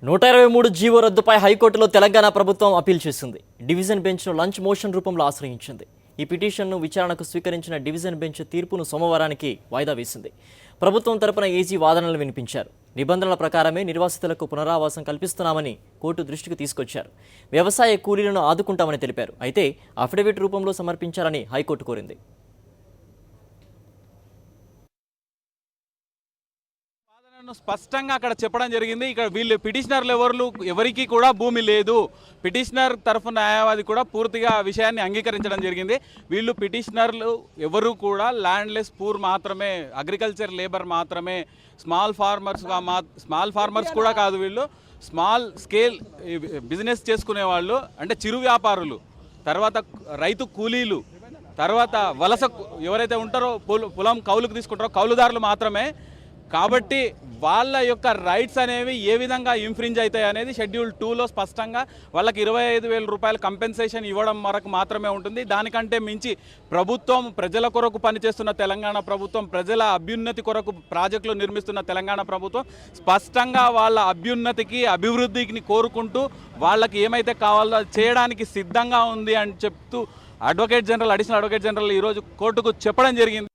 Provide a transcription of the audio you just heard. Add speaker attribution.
Speaker 1: 123 GO రద్దుపై హైకోర్టులో తెలంగాణ ప్రభుత్వం appeal చేసింది. డివిజన్ బెంచ్ను లంచ్ మోషన్ రూపంలో ఆశ్రయించింది. ఈ పిటిషన్ను విచారణకు స్వీకరించిన డివిజన్ బెంచ్ తీర్పును సోమవారానికి వాయిదా వేసింది. ప్రభుత్వం తరపున ఏజీ వాదనలు వినిపించారు. నిబంధనల ప్రకారమే నిర్వాసితులకు పునరావాసం కల్పిస్తున్నామని కోర్టు దృష్టికి తీసుకొచ్చారు. వ్యవసాయ కూలీలను ఆదుకుంటామని తెలిపారు. అయితే అఫిడవిట్ రూపంలో సమర్పించాలని హైకోర్టు కోరింది.
Speaker 2: స్పష్టంగా అక్కడ చెప్పడం జరిగింది. ఇక్కడ వీళ్ళు పిటిషనర్లు ఎవరికి కూడా భూమి లేదు. పిటిషనర్ తరఫు న్యాయవాది కూడా పూర్తిగా ఆ విషయాన్ని అంగీకరించడం జరిగింది. వీళ్ళు పిటిషనర్లు ఎవరు కూడా ల్యాండ్లెస్ పూర్ మాత్రమే, అగ్రికల్చర్ లేబర్ మాత్రమే, స్మాల్ ఫార్మర్స్ కూడా కాదు. వీళ్ళు స్మాల్ స్కేల్ బిజినెస్ చేసుకునే వాళ్ళు, అంటే చిరు వ్యాపారులు, తర్వాత రైతు కూలీలు, తర్వాత వలస ఎవరైతే ఉంటారో పొలం కౌలుకు తీసుకుంటారో కౌలుదారులు మాత్రమే. కాబట్టి వాళ్ళ యొక్క రైట్స్ అనేవి ఏ విధంగా ఇన్ఫ్రింజ్ అవుతాయి అనేది షెడ్యూల్ 2లో స్పష్టంగా వాళ్ళకి 25,000 రూపాయల కంపెన్సేషన్ ఇవ్వడం వరకు మాత్రమే ఉంటుంది. దానికంటే మించి ప్రభుత్వం ప్రజల కొరకు పనిచేస్తున్న తెలంగాణ ప్రభుత్వం, ప్రజల అభ్యున్నతి కొరకు ప్రాజెక్టులు నిర్మిస్తున్న తెలంగాణ ప్రభుత్వం స్పష్టంగా వాళ్ళ అభ్యున్నతికి, అభివృద్ధికి కోరుకుంటూ వాళ్ళకి ఏమైతే కావాలో చేయడానికి సిద్ధంగా ఉంది అని చెప్తూ అడిషనల్ అడ్వకేట్ జనరల్ ఈరోజు కోర్టుకు చెప్పడం జరిగింది.